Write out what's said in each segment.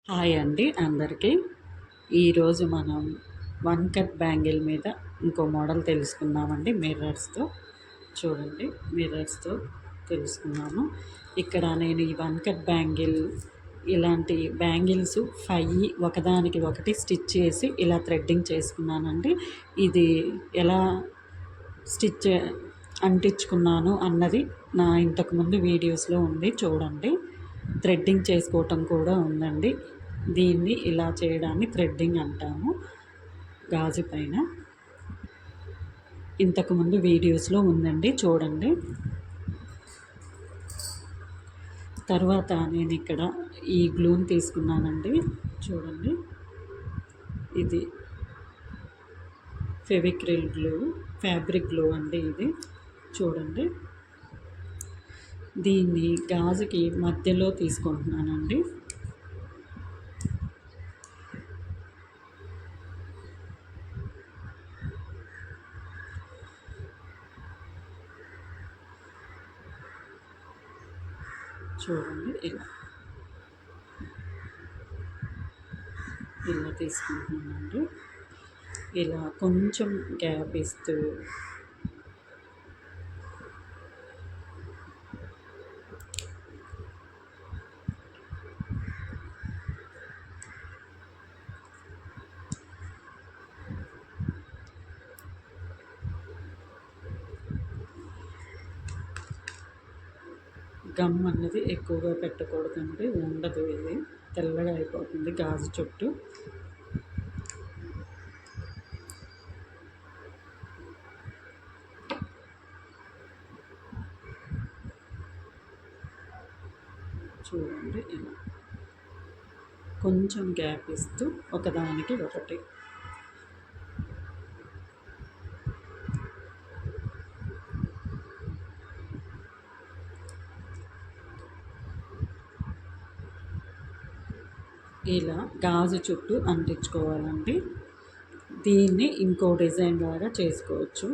Hi అండి అందరికీ. ఈరోజు మనం వన్ కట్ బ్యాంగిల్ మీద ఇంకో మోడల్ తెలుసుకుందామండి. మిర్రర్స్తో చూడండి, మిర్రర్స్తో తెలుసుకున్నాము. ఇక్కడ నేను ఈ వన్ కట్ బ్యాంగిల్ ఇలాంటి బ్యాంగిల్స్ 5 ఒకదానికి ఒకటి స్టిచ్ చేసి ఇలా థ్రెడ్డింగ్ చేసుకున్నానండి. ఇది ఎలా స్టిచ్ అంటించుకున్నాను అన్నది నా ఇంతకుముందు వీడియోస్లో ఉంది, చూడండి. థ్రెడ్డింగ్ చేసుకోవటం కూడా ఉందండి. దీన్ని ఇలా చేయడాన్ని థ్రెడ్డింగ్ అంటాము. గాజు పైన ఇంతకుముందు వీడియోస్లో ఉందండి, చూడండి. తర్వాత నేను ఇక్కడ ఈ గ్లూని తీసుకున్నానండి, చూడండి. ఇది ఫెవిక్రిల్ గ్లూ, ఫ్యాబ్రిక్ గ్లూ అండి ఇది, చూడండి. దీన్ని గాజుకి మధ్యలో తీసుకుంటున్నానండి. చూడండి, ఇలా తీసుకుంటున్నానండి. ఇలా కొంచెం గ్యాప్ ఇస్తూ గమ్ అన్నది ఎక్కువగా పెట్టకూడదండి, ఉండదు. ఇది తెల్లగా అయిపోతుంది గాజు చుట్టూ. చూడండి, ఇలా కొంచెం గ్యాప్ ఇస్తూ ఒకదానికి ఒకటి ఇలా గాజు చుట్టూ అంటించుకోవాలండి. దీన్ని ఇంకో డిజైన్ లాగా చేసుకోవచ్చు.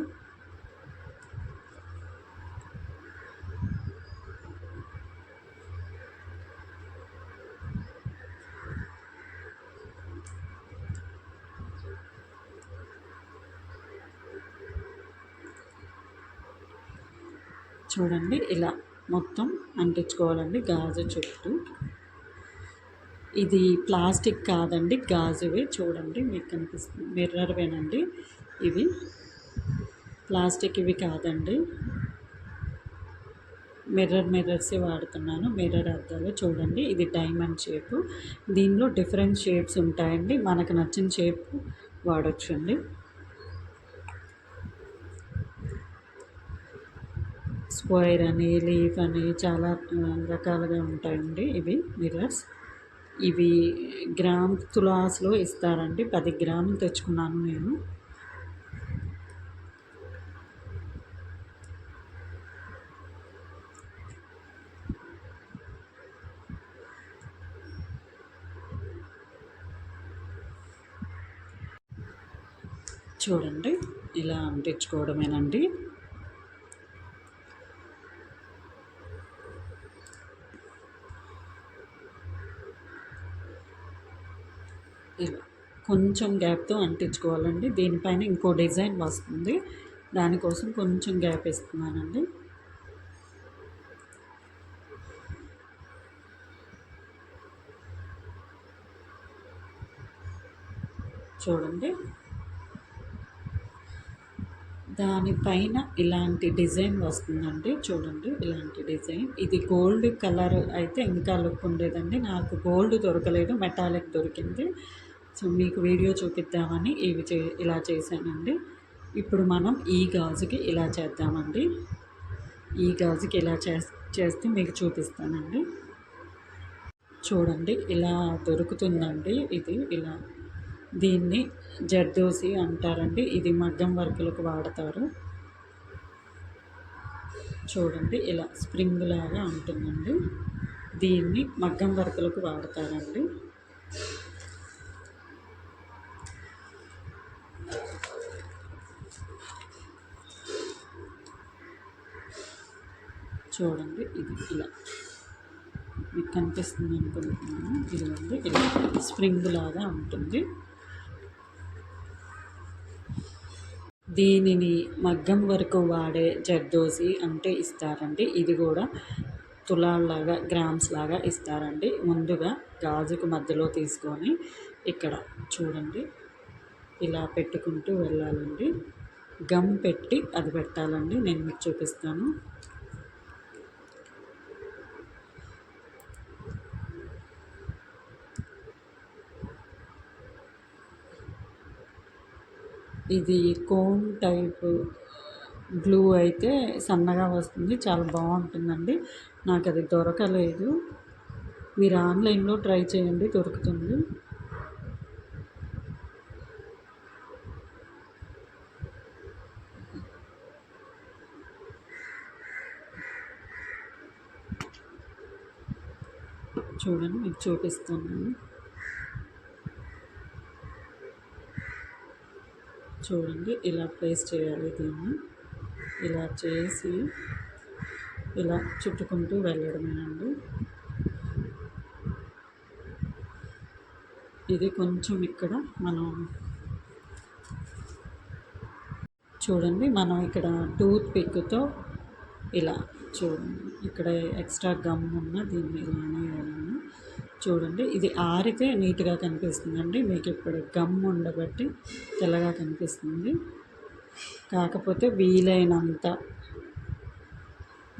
చూడండి, ఇలా మొత్తం అంటించుకోవాలండి గాజు చుట్టూ. ఇది ప్లాస్టిక్ కాదండి, గాజువే. చూడండి, మీకు కనిపిస్తుంది, మిర్రర్వేనండి ఇవి, ప్లాస్టిక్ ఇవి కాదండి. మిర్రర్సే వాడుతున్నాను, మిర్రర్ అద్దాలు. చూడండి, ఇది డైమండ్ షేపు. దీనిలో డిఫరెంట్ షేప్స్ ఉంటాయండి, మనకు నచ్చిన షేప్ వాడొచ్చండి. స్క్వేర్ అని, లీఫ్ అని చాలా రకాలుగా ఉంటాయండి ఇవి మిర్రర్స్. ఇవి గ్రామ్ తులాస్లో ఇస్తారండి. 10 గ్రాములు తెచ్చుకున్నాను నేను. చూడండి, ఇలా అంటించుకోవడమేనండి. ఇలా కొంచెం గ్యాప్తో అంటించుకోవాలండి. దీనిపైన ఇంకో డిజైన్ వస్తుంది, దానికోసం కొంచెం గ్యాప్ ఇస్తున్నానండి. చూడండి, దానిపైన ఇలాంటి డిజైన్ వస్తుందండి. చూడండి, ఇలాంటి డిజైన్. ఇది గోల్డ్ కలర్ అయితే ఇంకా లుక్ ఉండేదండి. నాకు గోల్డ్ దొరకలేదు, మెటాలిక్ దొరికింది. సో మీకు వీడియో చూపిద్దామని ఇలా చేశానండి. ఇప్పుడు మనం ఈ గాజుకి ఇలా చేద్దామండి. ఈ గాజుకి ఇలా చేస్తే మీకు చూపిస్తానండి. చూడండి, ఇలా దొరుకుతుందండి ఇది. ఇలా దీన్ని జర్దోసి అంటారండి. ఇది మగ్గం వర్కులకు వాడతారు. చూడండి, ఇలా స్ప్రింగ్ లాగా ఉంటుందండి. దీన్ని మగ్గం వర్కులకు వాడతారండి. చూడండి, ఇది ఇలా మీకు కనిపిస్తుంది అనుకుంటున్నాను. ఇదిగోండి ఇలా స్ప్రింగ్ లాగా ఉంటుంది. దీనిని మగ్గం వరకు వాడే జర్దోసి అంటే ఇస్తారండి. ఇది కూడా తులాల్లాగా గ్రామ్స్ లాగా ఇస్తారండి. ముందుగా గాజుకు మధ్యలో తీసుకొని ఇక్కడ చూడండి ఇలా పెట్టుకుంటూ వెళ్ళాలండి. గమ్ పెట్టి అది పెట్టాలండి. నేను మీకు చూపిస్తాను. ఇది కోన్ టైప్ గ్లూ అయితే సన్నగా వస్తుంది, చాలా బాగుంటుందండి. నాకు అది దొరకలేదు. మీరు ఆన్లైన్లో ట్రై చేయండి, దొరుకుతుంది. చూడండి మీకు చూపిస్తాను. చూడండి ఇలా ప్లేస్ చేయాలి. దీన్ని ఇలా చేసి ఇలా చుట్టుకుంటూ వెళ్ళడమేనండి. ఇది కొంచెం ఇక్కడ మనం చూడండి, మనం ఇక్కడ టూత్ పిక్తో ఇలా చూడండి, ఇక్కడ ఎక్స్ట్రా గమ్ ఉన్న దీన్ని ఇలానే వేయాలి. చూడండి ఇది ఆరితే నీట్గా కనిపిస్తుందండి. మీకు ఇప్పుడు గమ్ ఉండబట్టి తెల్లగా కనిపిస్తుంది. కాకపోతే వీలైనంత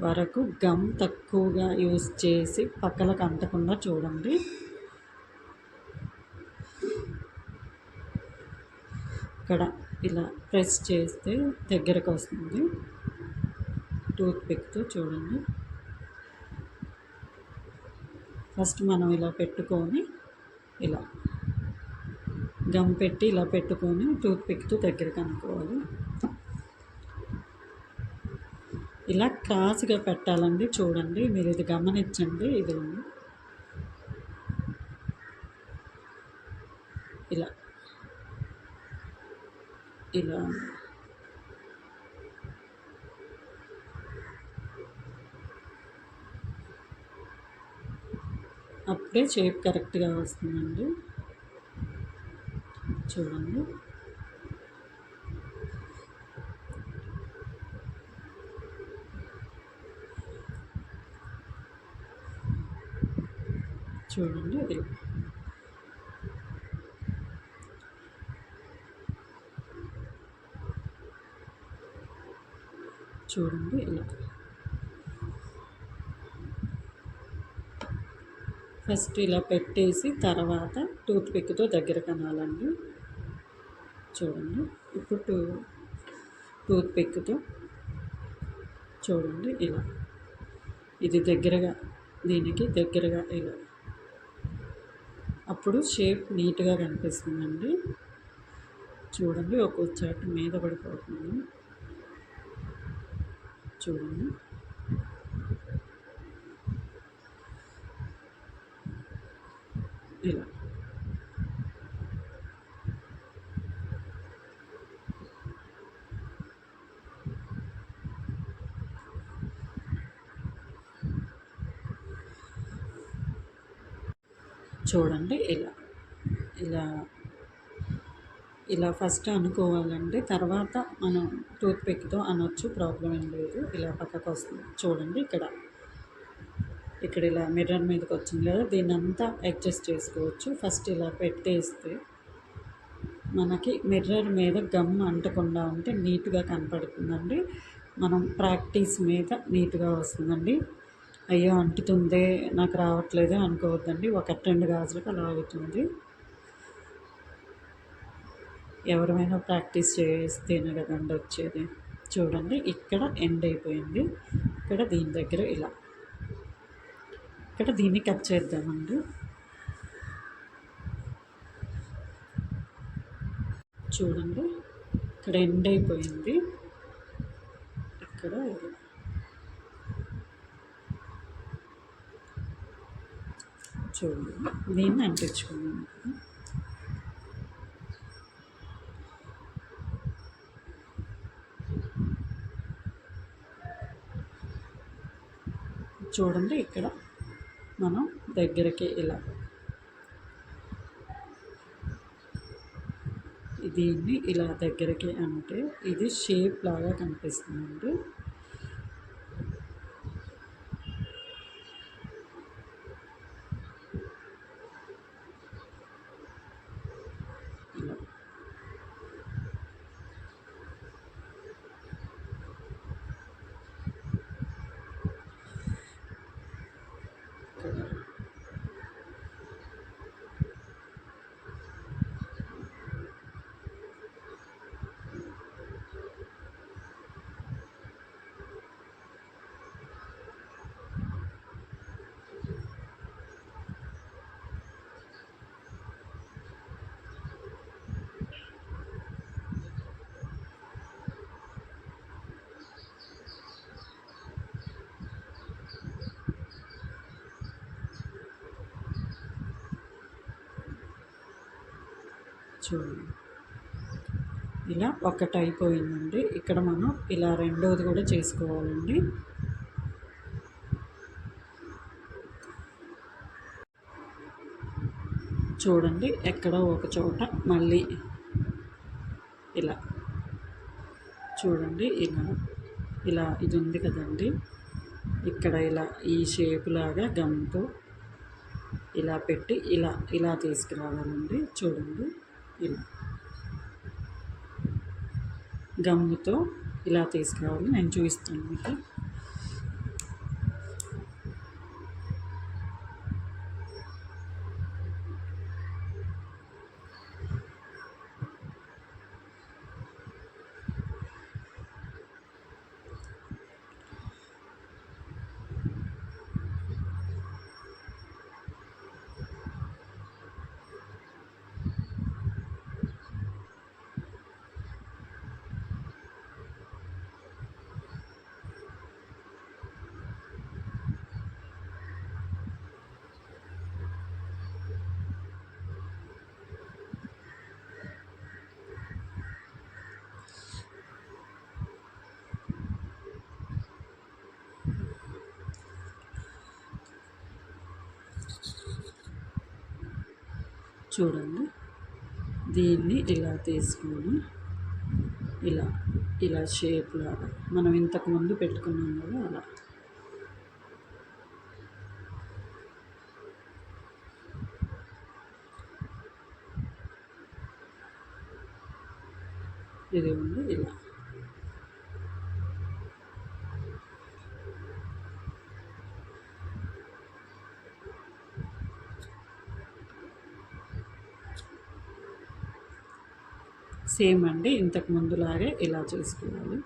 వరకు గమ్ తక్కువగా యూస్ చేసి పక్కలకు అంటకుండా చూడండి. ఇక్కడ ఇలా ప్రెస్ చేస్తే దగ్గరకు వస్తుంది టూత్ పిక్తో. చూడండి ఫస్ట్ మనం ఇలా పెట్టుకొని ఇలా గమ్ పెట్టి ఇలా పెట్టుకొని టూత్ పిక్తో దగ్గరకు అనుకోవాలి. ఇలా క్రాస్గా పెట్టాలండి. చూడండి మీరు ఇది గమనించండి. ఇది ఇలా ఇలా అప్పుడే షేప్ కరెక్ట్గా వస్తుందండి. చూడండి చూడండి అది చూడండి ఇలా ఫస్ట్ ఇలా పెట్టేసి తర్వాత టూత్ పిక్తో దగ్గర కనాలండి. చూడండి ఇప్పుడు టూత్ పిక్తో చూడండి ఇలా ఇది దగ్గరగా దీనికి దగ్గరగా ఇలా అప్పుడు షేప్ నీట్గా కనిపిస్తుందండి. చూడండి ఒక్కో చాటు మీద పడిపోతుంది. చూడండి ఇలా చూడండి ఇలా ఇలా ఇలా ఫస్ట్ అనుకోవాలండి. తర్వాత మనం టూత్ పిక్తో అనొచ్చు, ప్రాబ్లం ఏం లేదు. ఇలా పక్కకు వస్తుంది చూడండి. ఇక్కడ ఇలా మిర్రర్ మీదకి వచ్చింది కదా, దీన్ని అంతా అడ్జస్ట్ చేసుకోవచ్చు. ఫస్ట్ ఇలా పెట్టేస్తే మనకి మిర్రర్ మీద గమ్ అంటకుండా ఉంటే నీట్గా కనపడుతుందండి. మనం ప్రాక్టీస్ మీద నీట్గా వస్తుందండి. అయ్యో అంటుతుందే నాకు రావట్లేదు అనుకోవద్దండి. 1-2 గాజులకు అలా అవుతుంది. ఎవరైనా ప్రాక్టీస్ చేస్తేనే కదండి వచ్చేది. చూడండి ఇక్కడ ఎండ్ అయిపోయింది. ఇక్కడ దీని దగ్గర ఇలా ఇక్కడ దీన్ని కట్ చేద్దామండి. చూడండి ఇక్కడ ఎండ్ అయిపోయింది. ఇక్కడ చూడండి దీన్ని అంటించుకున్నాను. చూడండి ఇక్కడ మనం దగ్గరికి ఇలా దీన్ని ఇలా దగ్గరికి అంటే ఇది షేప్ లాగా కనిపిస్తుందండి. ఇలా చూడండి, ఇలా ఒకటి అయిపోయిందండి. ఇక్కడ మనం ఇలా రెండోది కూడా చేసుకోవాలండి. చూడండి, ఎక్కడో ఒక చోట మళ్ళీ ఇలా చూడండి, ఇలా ఇలా ఇది ఉంది కదండి, ఇక్కడ ఇలా ఈ షేప్ లాగా గమ్తో ఇలా పెట్టి ఇలా ఇలా తీసుకురావాలండి. చూడండి, ఇలా గమ్ముతో ఇలా తీసుకురావాలి. నేను చూపిస్తాను మీకు. చూడండి, దీన్ని ఇలా తీసుకొని ఇలా ఇలా షేప్ లాగా మనం ఇంతకుముందు పెట్టుకున్నాం కదా, అలా ఇది ఉంది. ఇలా సేమ్ అండి, ఇంతకు ముందులాగే ఇలా చేసుకోవాలి.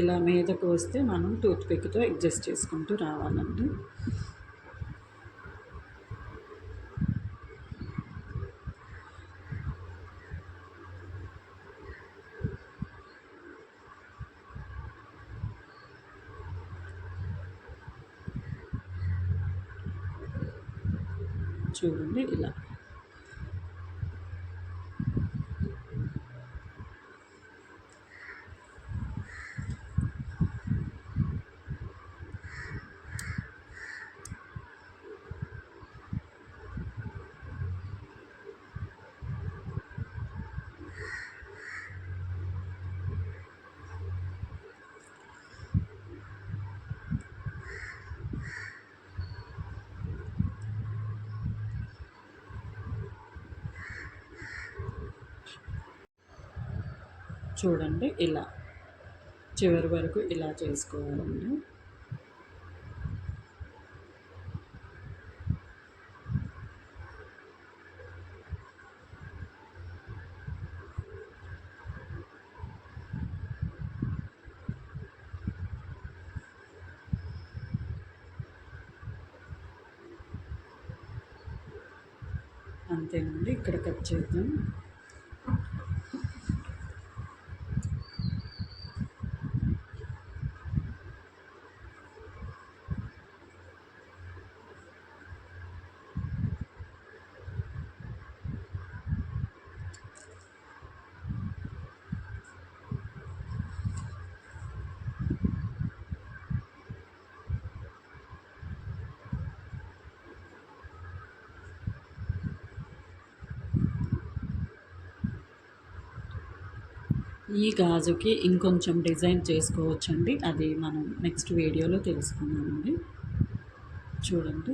ఇలా మీదకు వస్తే మనం టూత్పిక్తో అడ్జస్ట్ చేసుకుంటూ రావాలండి. చూడండి, ఇలా చూడండి, ఇలా చివరి వరకు ఇలా చేసుకోవాలండి. అంతేనండి, ఇక్కడ కట్ చేద్దాం. ఈ గాజుకి ఇంకొంచెం డిజైన్ చేసుకోవచ్చండి, అది మనం నెక్స్ట్ వీడియోలో తెలుసుకుందామండి. చూడండి.